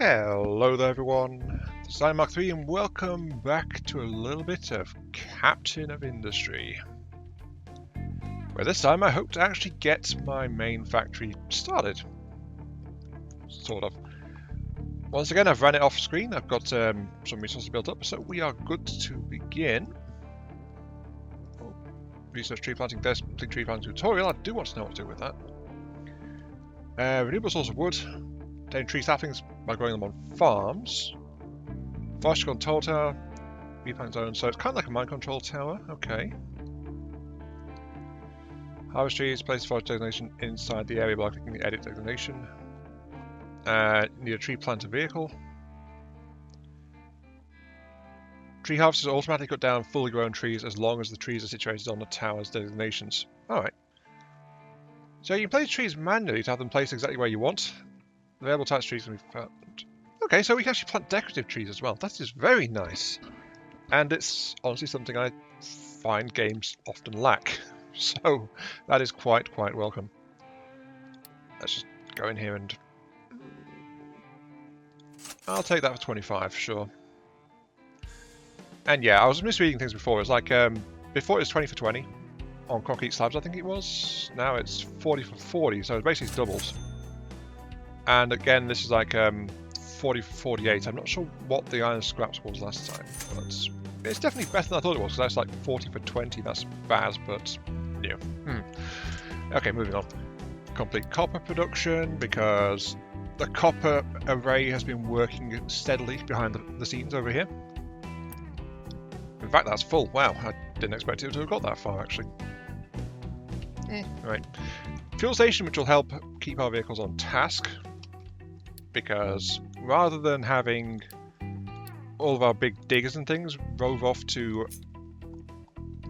Hello there everyone, this is Mark III and welcome back to a little bit of Captain of Industry, where this time I hope to actually get my main factory started. Sort of. Once again I've ran it off screen, I've got some resources built up, so we are good to begin. Oh, research tree planting, there's the tree planting tutorial, I do want to know what to do with that. Renewable source of wood. Obtain tree saplings by growing them on farms. Forest control tower, replant zone, so it's kind of like a mine control tower, okay. Harvest trees, place forest designation inside the area by clicking the edit designation. Need a tree planter vehicle. Tree harvesters automatically cut down fully grown trees as long as the trees are situated on the tower's designations. Alright. So you can place trees manually to have them placed exactly where you want. Available types of trees can be found. Okay, so we can actually plant decorative trees as well. That is very nice. And it's honestly something I find games often lack. So that is quite welcome. Let's just go in here and... I'll take that for 25, sure. And yeah, I was misreading things before. It was like, before it was 20 for 20 on concrete slabs, I think it was. Now it's 40 for 40, so it's basically doubles. And again, this is like 40 for 48. I'm not sure what the iron scraps was last time, but it's definitely better than I thought it was, because that's like 40 for 20. That's bad, but yeah. Okay, moving on. Complete copper production, because the copper array has been working steadily behind the scenes over here. In fact, that's full. Wow, I didn't expect it to have got that far, actually. Right. Fuel station, which will help keep our vehicles on task. Because rather than having all of our big diggers and things rove off to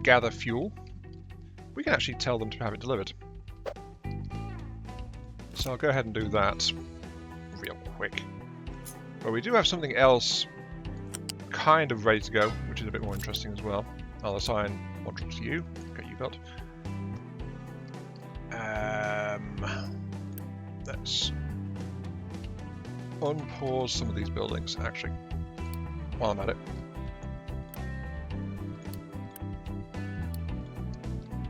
gather fuel, we can actually tell them to have it delivered. So I'll go ahead and do that real quick. But we do have something else kind of ready to go, which is a bit more interesting as well. I'll assign one truck to you. Get you built. Let's unpause some of these buildings, actually, while I'm at it.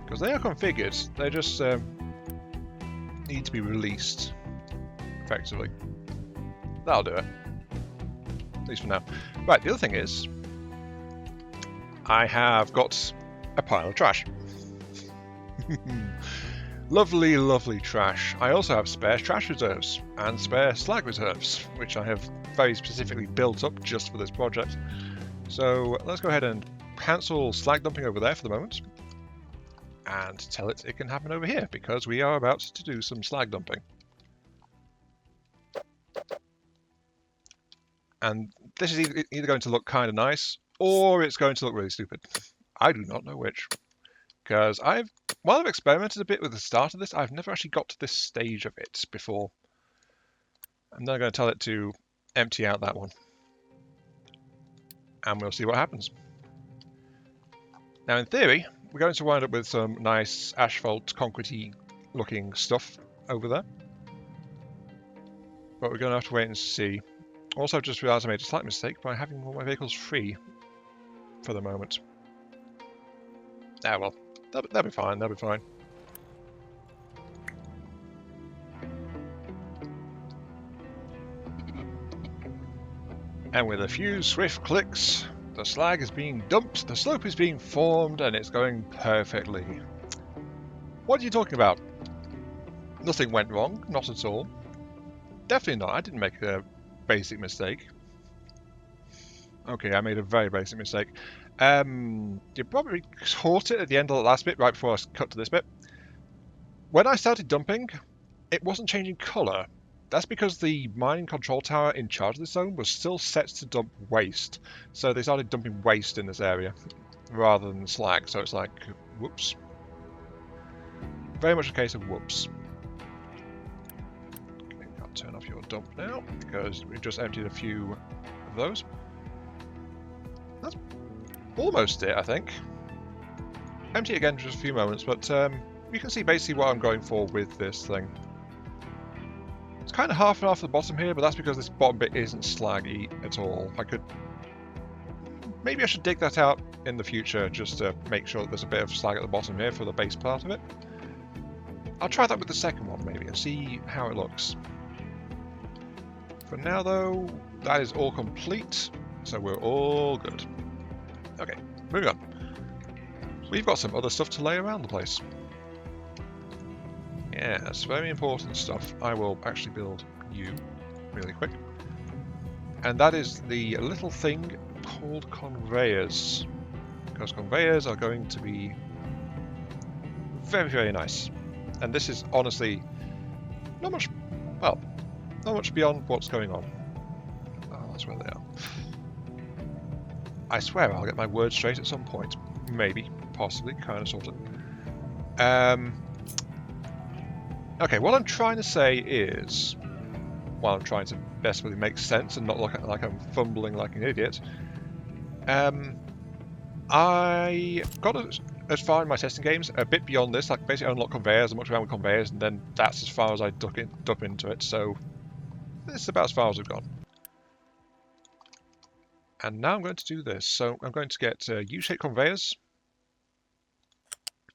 Because they are configured, they just need to be released, effectively. That'll do it. At least for now. Right, the other thing is, I have got a pile of trash. Lovely, lovely trash. I also have spare trash reserves and spare slag reserves, which I have very specifically built up just for this project. So let's go ahead and cancel slag dumping over there for the moment and tell it can happen over here, because we are about to do some slag dumping. And this is either going to look kind of nice or it's going to look really stupid. I do not know which. Because while I've experimented a bit with the start of this, I've never actually got to this stage of it before. I'm now going to tell it to empty out that one. And we'll see what happens. Now in theory, we're going to wind up with some nice asphalt, concrete-y looking stuff over there. But we're going to have to wait and see. Also, I've just realised I made a slight mistake by having all my vehicles free for the moment. Ah well. They'll be fine, they'll be fine. And with a few swift clicks, the slag is being dumped, the slope is being formed, and it's going perfectly. What are you talking about? Nothing went wrong, not at all. Definitely not, I didn't make a basic mistake. Okay, I made a very basic mistake. You probably caught it at the end of the last bit, right before I cut to this bit. When I started dumping, it wasn't changing colour. That's because the mining control tower in charge of this zone was still set to dump waste. So they started dumping waste in this area, rather than slag. So it's like, whoops. Very much a case of whoops. Okay, I'll turn off your dump now, because we just emptied a few of those. That's almost it, I think. Empty it again for just a few moments, but you can see basically what I'm going for with this thing. It's kind of half and half at the bottom here, but that's because this bottom bit isn't slaggy at all. Maybe I should dig that out in the future just to make sure that there's a bit of slag at the bottom here for the base part of it. I'll try that with the second one maybe and see how it looks. For now though, that is all complete, so we're all good. Okay, moving on. We've got some other stuff to lay around the place. Yes, very important stuff. I will actually build you really quick. And that is the little thing called Conveyors. Because Conveyors are going to be very, very nice. And this is honestly not much, well, not much beyond what's going on. Oh, that's where they are. I swear I'll get my words straight at some point. Maybe, possibly, kind of, sort of. Okay, what I'm trying to say is, while I'm trying to desperately make sense and not look like I'm fumbling like an idiot, I got as far in my testing games, a bit beyond this, like basically unlock conveyors, I mucked around with conveyors, and then that's as far as I duck into it, so this is about as far as we've gone. And now I'm going to do this, so I'm going to get U-shaped conveyors,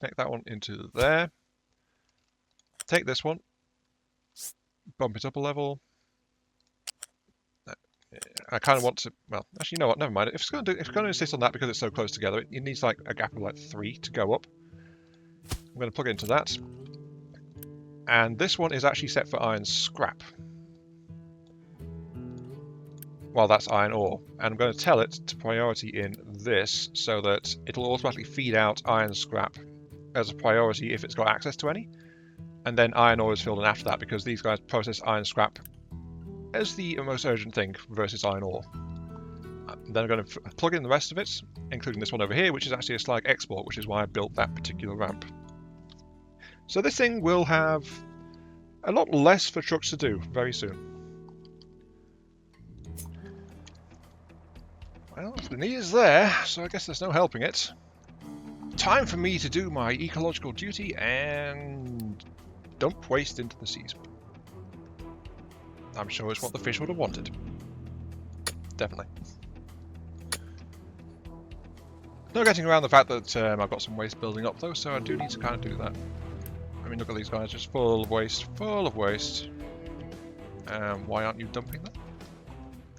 connect that one into there, take this one, bump it up a level. I kind of want to, well, actually, you know what, never mind. If it's going to insist on that because it's so close together, it needs like a gap of like 3 to go up. I'm going to plug it into that. And this one is actually set for iron scrap. Well, that's iron ore. And I'm going to tell it to priority in this so that it'll automatically feed out iron scrap as a priority if it's got access to any. And then iron ore is filled in after that because these guys process iron scrap as the most urgent thing versus iron ore. Then I'm going to plug in the rest of it, including this one over here, which is actually a slag export, which is why I built that particular ramp. So this thing will have a lot less for trucks to do very soon. Well, the need is there, so I guess there's no helping it. Time for me to do my ecological duty and dump waste into the seas. I'm sure it's what the fish would have wanted. Definitely. No getting around the fact that I've got some waste building up though, so I do need to kind of do that. I mean, look at these guys, just full of waste, full of waste. Why aren't you dumping that?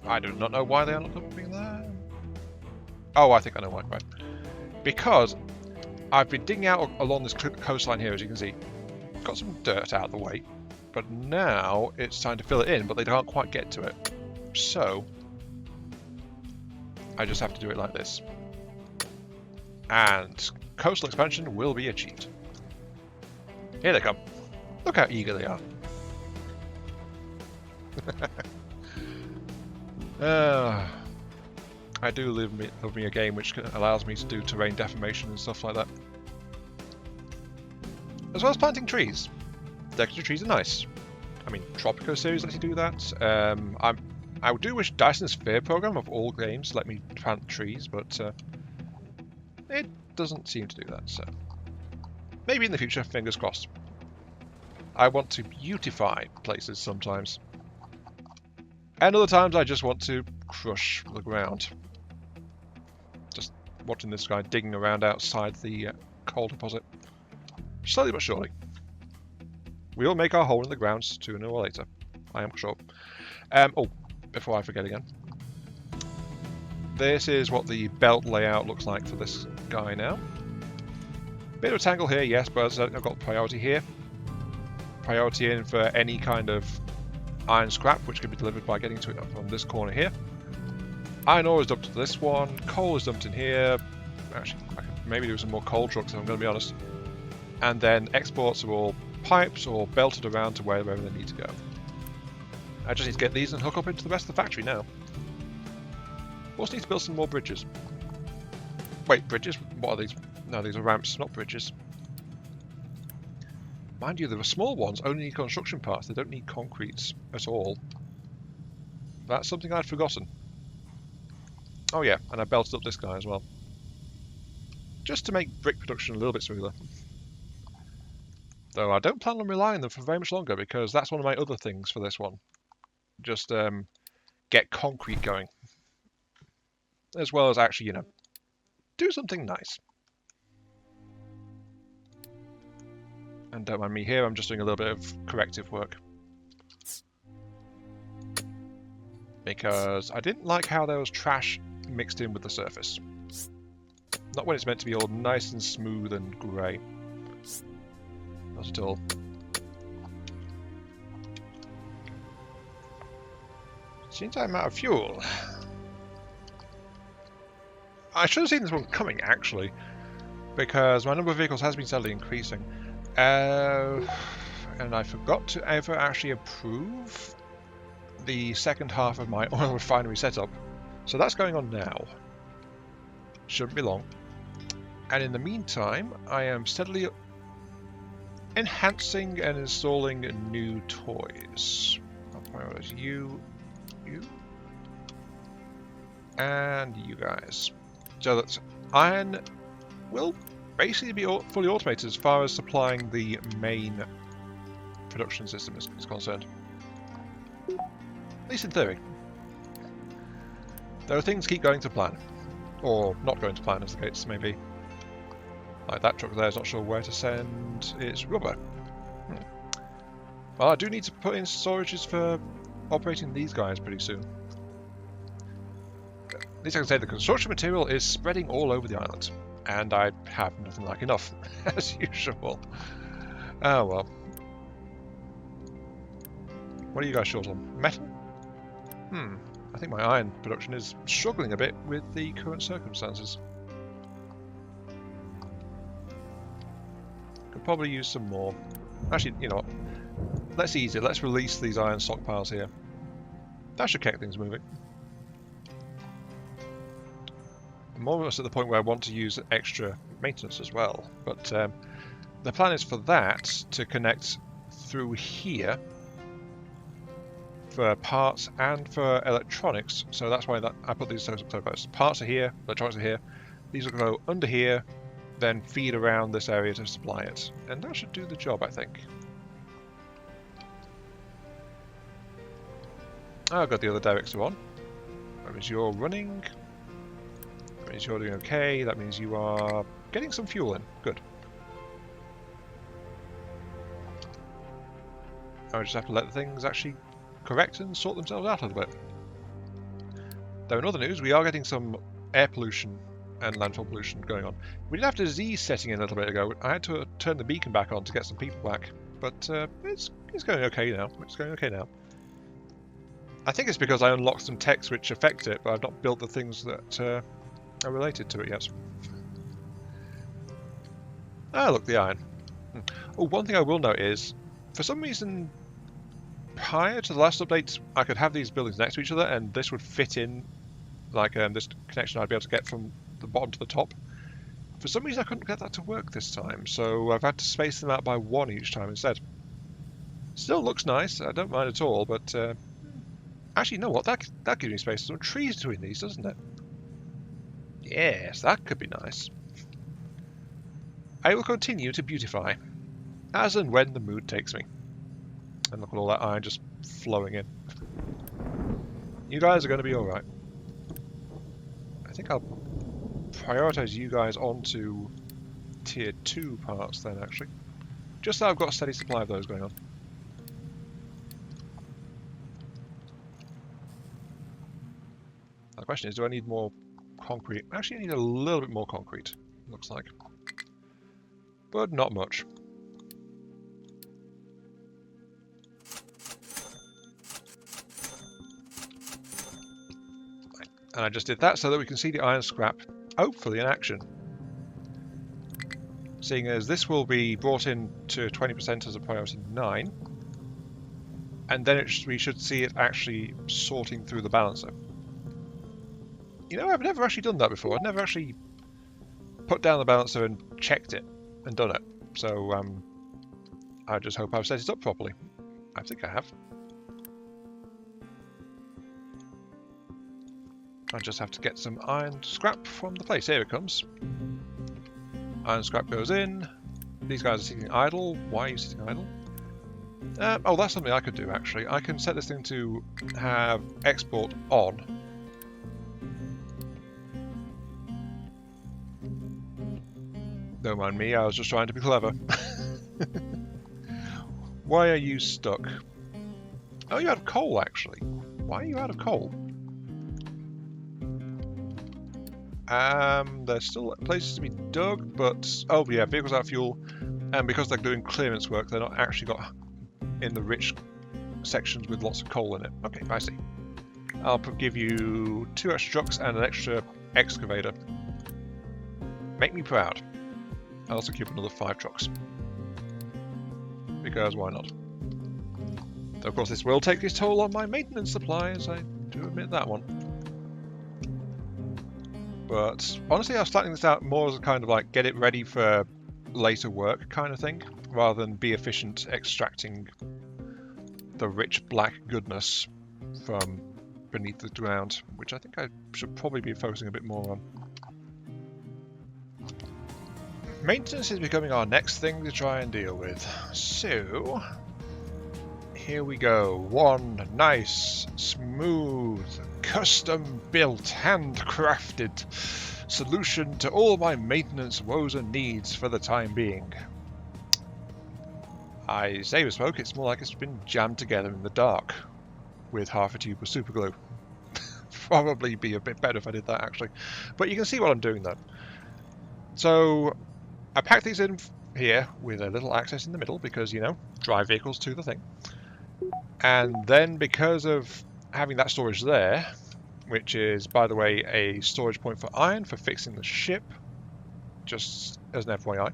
I do not know why they are not dumping that. Oh, I think I know why, right. Because I've been digging out along this coastline here, as you can see. Got some dirt out of the way. But now it's time to fill it in, but they can't quite get to it. So I just have to do it like this. And coastal expansion will be achieved. Here they come. Look how eager they are. I do love me a game which allows me to do terrain deformation and stuff like that. As well as planting trees. Decorative trees are nice. I mean, Tropico series lets you do that. I do wish Dyson's Sphere program of all games let me plant trees, but it doesn't seem to do that, so maybe in the future, fingers crossed. I want to beautify places sometimes. And other times I just want to crush the ground. Just watching this guy digging around outside the coal deposit. Slowly but surely. We'll make our hole in the ground sooner or later. I am sure. Oh, before I forget again. This is what the belt layout looks like for this guy now. Bit of a tangle here, yes, but I've got priority here. Priority in for any kind of iron scrap, which can be delivered by getting to it from this corner here. Iron ore is dumped to this one. Coal is dumped in here. Actually, I could maybe do some more coal trucks, if I'm going to be honest. And then exports are all pipes or belted around to wherever they need to go. I just need to get these and hook up into the rest of the factory now. Also need to build some more bridges. Wait, bridges? What are these? No, these are ramps, not bridges. Mind you, the small ones only need construction parts. They don't need concretes at all. That's something I'd forgotten. Oh yeah, and I belted up this guy as well. Just to make brick production a little bit smoother. Though I don't plan on relying on them for very much longer, because that's one of my other things for this one. Just get concrete going. As well as actually, do something nice. And don't mind me here, I'm just doing a little bit of corrective work. Because I didn't like how there was trash mixed in with the surface. Not when it's meant to be all nice and smooth and grey. Not at all. Seems I'm out of fuel. I should have seen this one coming, actually, because my number of vehicles has been steadily increasing. And I forgot to ever actually approve the second half of my oil refinery setup. So that's going on now. Shouldn't be long. And in the meantime, I am steadily enhancing and installing new toys. I'll prioritize you, and you guys. So that iron will basically be fully automated as far as supplying the main production system is concerned. At least in theory. Though things keep going to plan. Or not going to plan, as the case may be. Like that truck there is not sure where to send its rubber. Well, I do need to put in storages for operating these guys pretty soon. At least I can say the construction material is spreading all over the island. And I have nothing like enough, as usual. Oh well. What are you guys short on? Metal? I think my iron production is struggling a bit with the current circumstances. Could probably use some more. Actually, you know what? Let's ease it. Let's release these iron stockpiles here. That should keep things moving. I'm almost at the point where I want to use extra maintenance as well. But the plan is for that to connect through here for parts and for electronics. So that's why I put these so close. Parts are here, electronics are here. These will go under here, then feed around this area to supply it. And that should do the job, I think. Oh, I've got the other director on. That means you're running. That means you're doing okay. That means you are getting some fuel in. Good. I just have to let the things actually correct and sort themselves out a little bit. Though in other news, we are getting some air pollution and landfill pollution going on. We did have to Z setting in a little bit ago. I had to turn the beacon back on to get some people back, but it's going okay now. It's going okay now. I think it's because I unlocked some techs which affect it, but I've not built the things that are related to it yet. Ah, look, the iron. Oh, one thing I will note is, for some reason, prior to the last update, I could have these buildings next to each other, and this would fit in, like this connection I'd be able to get from the bottom to the top. For some reason, I couldn't get that to work this time, so I've had to space them out by one each time instead. Still looks nice, I don't mind at all, but actually, you know what? That gives me space for some trees between these, doesn't it? Yes, that could be nice. I will continue to beautify, as and when the mood takes me. And look at all that iron just flowing in. You guys are going to be alright. I think I'll prioritize you guys onto tier 2 parts then, actually. Just so I've got a steady supply of those going on. The question is, do I need more concrete? Actually, I need a little bit more concrete, looks like. But not much. And I just did that so that we can see the iron scrap, hopefully in action. Seeing as this will be brought in to 20% as a priority 9. And then we should see it actually sorting through the balancer. You know, I've never actually done that before. I've never actually put down the balancer and checked it and done it. So I just hope I've set it up properly. I think I have. I just have to get some iron scrap from the place. Here it comes. Iron scrap goes in. These guys are sitting idle. Why are you sitting idle? Oh, that's something I could do, actually. I can set this thing to have export on. Don't mind me, I was just trying to be clever. Why are you stuck? Oh, you're out of coal, actually. Why are you out of coal? There's still places to be dug, but... Oh, yeah, vehicles out of fuel. And because they're doing clearance work, they're not actually got in the rich sections with lots of coal in it. Okay, I see. I'll give you 2 extra trucks and an extra excavator. Make me proud. I'll also keep another 5 trucks. Because why not? Though, of course, this will take its toll on my maintenance supplies, I do admit that one. But honestly, I was starting this out more as a kind of like get it ready for later work kind of thing, rather than be efficient extracting the rich black goodness from beneath the ground, which I think I should probably be focusing a bit more on. Maintenance is becoming our next thing to try and deal with. So, here we go. One nice, smooth, custom-built, handcrafted solution to all my maintenance woes and needs for the time being. I say with smoke, it's more like it's been jammed together in the dark with half a tube of super glue. Probably be a bit better if I did that, actually. But you can see what I'm doing, though. So, I packed these in here with a little access in the middle because, you know, drive vehicles to the thing. And then because of having that storage there, which is, by the way, a storage point for iron for fixing the ship, just as an FYI,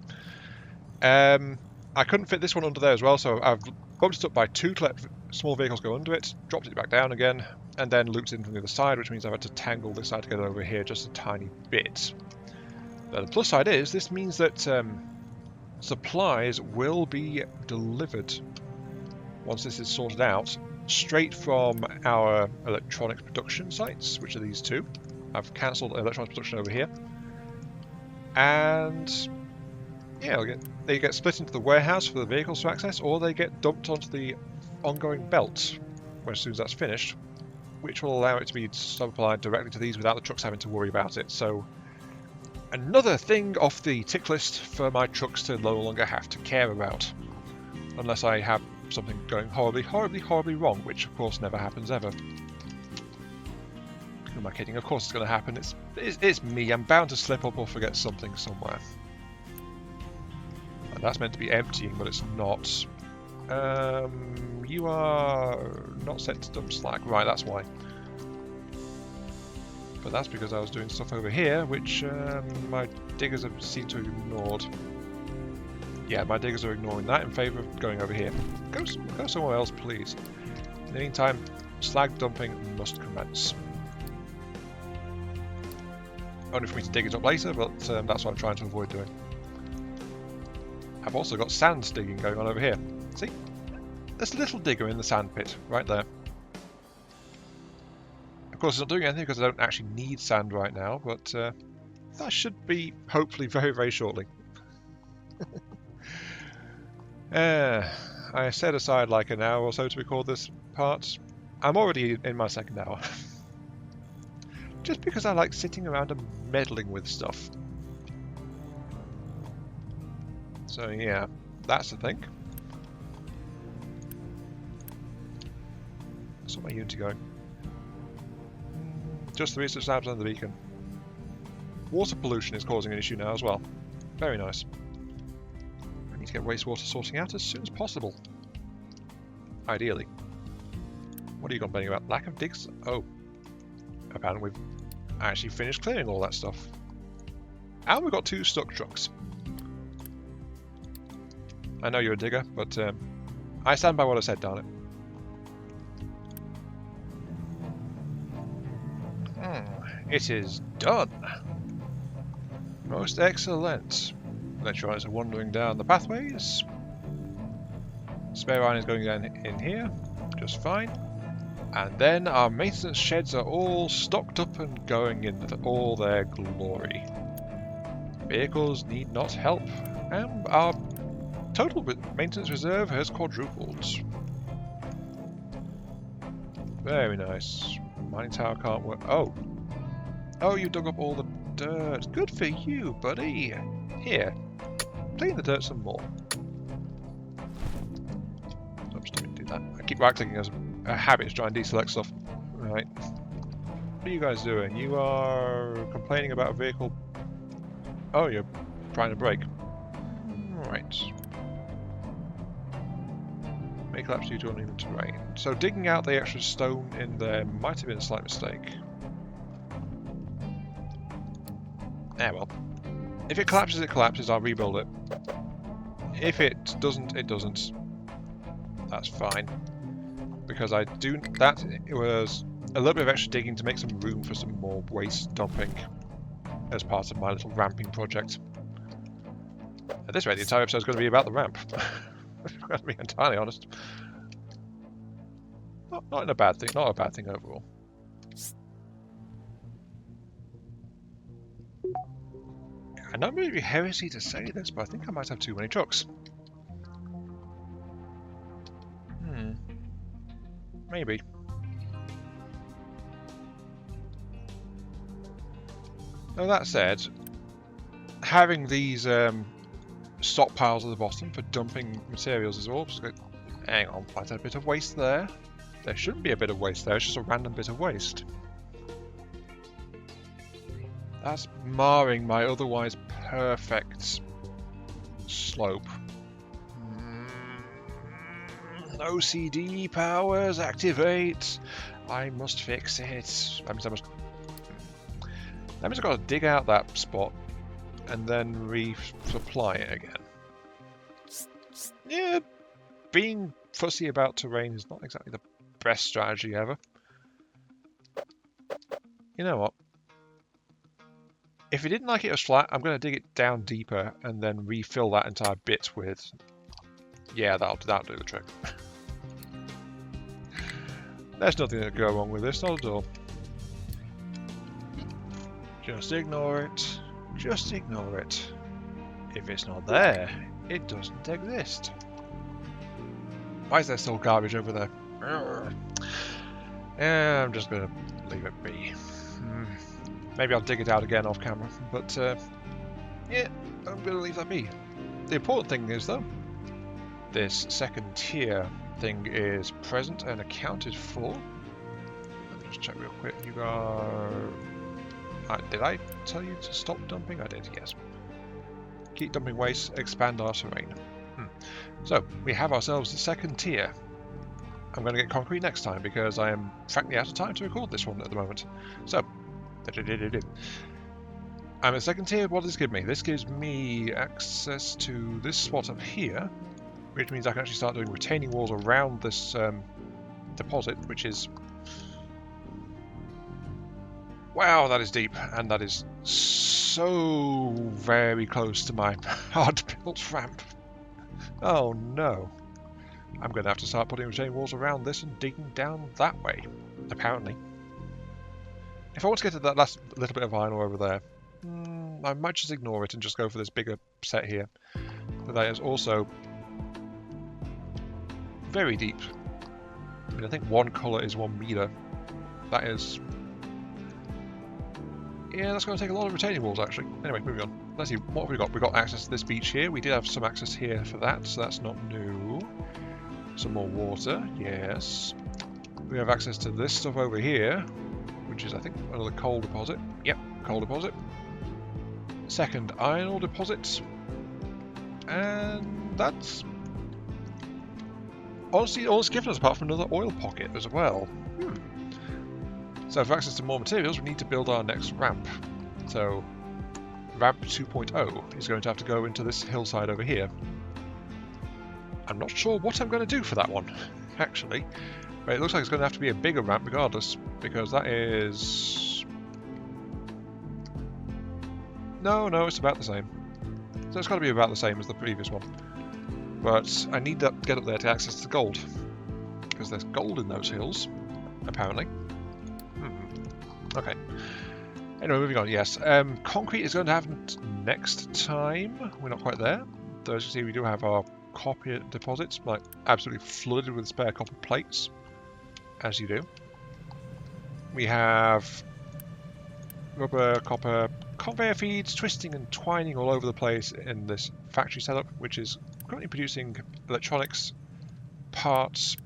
I couldn't fit this one under there as well, so I've bumped it up by 2 to let small vehicles go under it, dropped it back down again, and then looped in from the other side, which means I've had to tangle this side together over here just a tiny bit. Now, the plus side is, this means that supplies will be delivered once this is sorted out, straight from our electronics production sites, which are these 2. I've cancelled electronics production over here. And yeah, they get split into the warehouse for the vehicles to access, or they get dumped onto the ongoing belt as soon as that's finished, which will allow it to be supplied directly to these without the trucks having to worry about it. So another thing off the tick list for my trucks to no longer have to care about, unless I have something going horribly, horribly, horribly wrong, which of course never happens ever. Who am I kidding? Of course it's going to happen. It's me. I'm bound to slip up or forget something somewhere. And that's meant to be emptying, but it's not. You are not set to dump slack. Right, that's why. But that's because I was doing stuff over here, which my diggers have seemed to have ignored. Yeah, my diggers are ignoring that in favour of going over here. Go somewhere else, please. In the meantime, slag dumping must commence. Only for me to dig it up later, but that's what I'm trying to avoid doing. I've also got sand digging going on over here. See? There's a little digger in the sand pit, right there. Of course, it's not doing anything because I don't actually need sand right now, but that should be hopefully very, very shortly. I set aside like an hour or so to record this part. I'm already in my 2nd hour. Just because I like sitting around and meddling with stuff. So yeah, that's the thing. That's what my Unity going. Just the research labs and the beacon. Water pollution is causing an issue now as well. Very nice. I need to get wastewater sorting out as soon as possible. Ideally. What are you complaining about? Lack of digs? Oh. Apparently we've actually finished clearing all that stuff. And we've got 2 stuck trucks. I know you're a digger, but I stand by what I said, darn it. It is done. Most excellent. Electronics are wandering down the pathways. Spare iron is going down in here, just fine. And then our maintenance sheds are all stocked up and going in all their glory. Vehicles need not help, and our total maintenance reserve has quadrupled. Very nice. Mining tower can't work. Oh. Oh, you dug up all the dirt. Good for you, buddy. Here. Clean the dirt some more. Oops, didn't do that. I keep right-clicking as a habit to try and deselect stuff. Right. What are you guys doing? You are complaining about a vehicle. Oh, you're trying to brake. Right. May collapse due to uneven terrain. So digging out the extra stone in there might have been a slight mistake. Ah well. If it collapses, it collapses. I'll rebuild it. If it doesn't, it doesn't. That's fine. Because I do that. It was a little bit of extra digging to make some room for some more waste dumping as part of my little ramping project. At this rate, the entire episode is going to be about the ramp. I've got to be entirely honest. Not in a bad thing. Not a bad thing overall. I know it may be heresy to say this, but I think I might have too many trucks. Maybe. Now that said, having these stockpiles at the bottom for dumping materials is also good. Hang on, I had a bit of waste there. There shouldn't be a bit of waste there, it's just a random bit of waste. That's marring my otherwise perfect slope. OCD powers activate. I must fix it. That means I've got to dig out that spot and then resupply it again. Yeah, being fussy about terrain is not exactly the best strategy ever. You know what? If you didn't like it was flat, I'm going to dig it down deeper and then refill that entire bit with... Yeah, that'll do the trick. There's nothing that can go wrong with this, not at all. Just ignore it. Just ignore it. If it's not there, it doesn't exist. Why is there still garbage over there? Yeah, I'm just going to leave it be. Maybe I'll dig it out again off camera, but yeah, I'm going to leave that be. The important thing is, though, this second tier thing is present and accounted for. Let me just check real quick. You are... did I tell you to stop dumping? I did, yes. Keep dumping waste, expand our terrain. So, we have ourselves the second tier. I'm going to get concrete next time because I am frankly out of time to record this one at the moment. So, I'm at second tier. What does this give me? This gives me access to this spot up here, which means I can actually start doing retaining walls around this deposit, which is... Wow, that is deep, and that is so very close to my hard-built ramp. Oh no. I'm going to have to start putting retaining walls around this and digging down that way, apparently. If I want to get to that last little bit of vinyl over there, I might just ignore it and just go for this bigger set here. But that is also very deep. I mean, I think one colour is 1 meter. That is... Yeah, that's going to take a lot of retaining walls, actually. Anyway, moving on. Let's see, what have we got? We've got access to this beach here. We did have some access here for that, so that's not new. Some more water, yes. We have access to this stuff over here, which is, I think, another coal deposit. Yep, coal deposit. Second iron ore deposit. And that's... honestly, all it's given us apart from another oil pocket as well. So for access to more materials, we need to build our next ramp. So ramp 2.0 is going to have to go into this hillside over here. I'm not sure what I'm going to do for that one, actually. But it looks like it's going to have to be a bigger ramp regardless, because that is... No, it's about the same. So it's got to be about the same as the previous one. But I need to get up there to access the gold, because there's gold in those hills, apparently. Okay. Anyway, moving on, yes. Concrete is going to happen next time. We're not quite there. Though, as you see, we do have our copper deposits, like absolutely flooded with spare copper plates, as you do. We have rubber, copper, conveyor feeds twisting and twining all over the place in this factory setup, which is currently producing electronics, parts,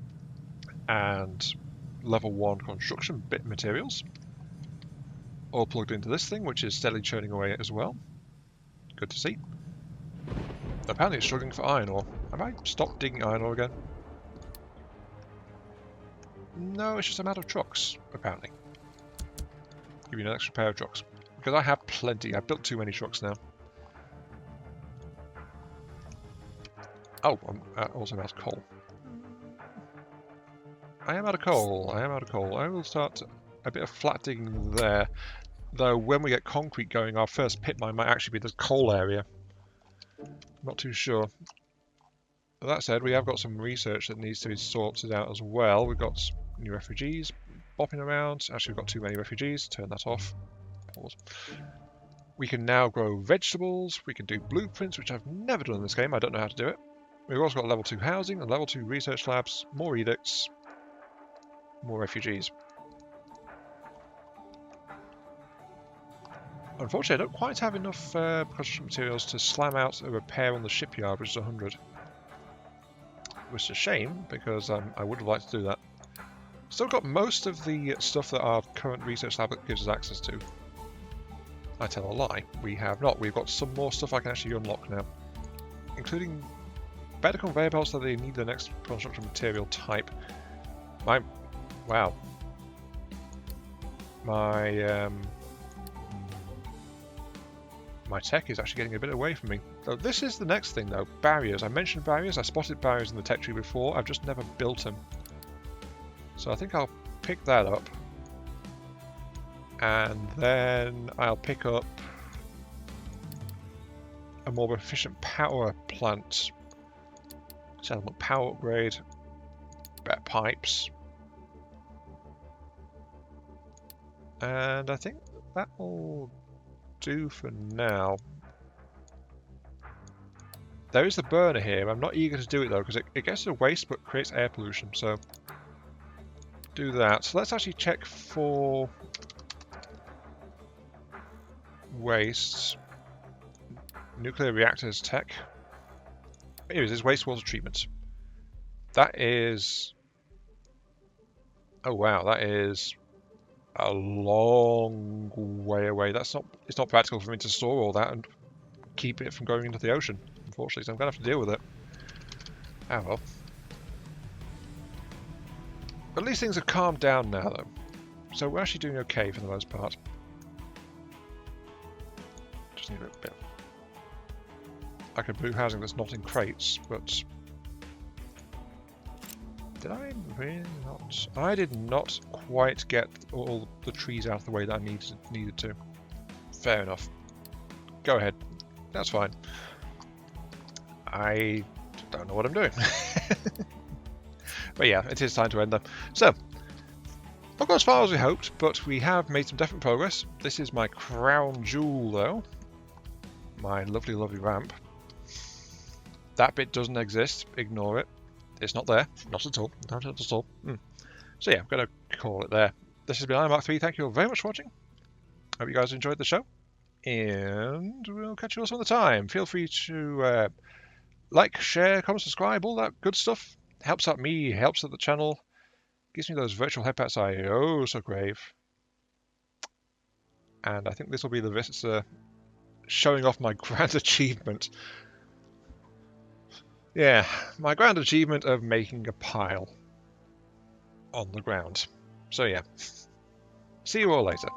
and level 1 construction bit materials, all plugged into this thing, which is steadily churning away as well. Good to see. Apparently it's struggling for iron ore. Have I stopped digging iron ore again? No, it's just I'm out of trucks, apparently. Give you an extra pair of trucks. Because I have plenty. I've built too many trucks now. Oh, I'm also out of coal. I am out of coal. I am out of coal. I will start a bit of flat digging there. Though when we get concrete going, our first pit mine might actually be the coal area. Not too sure. But that said, we have got some research that needs to be sorted out as well. We've got new refugees bopping around. Actually, we've got too many refugees. Turn that off. Pause. We can now grow vegetables. We can do blueprints, which I've never done in this game. I don't know how to do it. We've also got level 2 housing and level 2 research labs, more edicts, more refugees. Unfortunately, I don't quite have enough construction materials to slam out a repair on the shipyard, which is 100. Which is a shame, because I would have liked to do that. Still got most of the stuff that our current research lab gives us access to. I tell a lie. We have not. We've got some more stuff I can actually unlock now. Including better conveyor belts that they need the next construction material type. Wow. My tech is actually getting a bit away from me. So this is the next thing though, barriers. I mentioned barriers, I spotted barriers in the tech tree before, I've just never built them. So I think I'll pick that up. And then I'll pick up a more efficient power plant. Settlement power upgrade, better pipes. And I think that will do for now. There is the burner here. I'm not eager to do it though because it gets to waste but creates air pollution, so do that. So let's actually check for wastes. Nuclear reactors tech. Here it is, wastewater treatment. That is... oh wow, that is a long way away. It's not practical for me to store all that and keep it from going into the ocean, unfortunately, so I'm going to have to deal with it. Ah well. At least things have calmed down now though. So we're actually doing okay for the most part. Just need a bit. I could do housing that's not in crates, but... did I really not? I did not quite get all the trees out of the way that I needed to. Fair enough. Go ahead. That's fine. I don't know what I'm doing. But yeah, it is time to end them. So, not gone as far as we hoped, but we have made some definite progress. This is my crown jewel though. My lovely, lovely ramp. That bit doesn't exist. Ignore it. It's not there. Not at all. Not at all. So yeah, I'm going to call it there. This has been Mark3. Thank you all very much for watching. Hope you guys enjoyed the show. And we'll catch you all some other time. Feel free to like, share, comment, subscribe, all that good stuff. Helps out me, helps out the channel. Gives me those virtual headpats I oh so crave. And I think this will be the showing off my grand achievement. Yeah, my grand achievement of making a pile on the ground. So yeah, see you all later.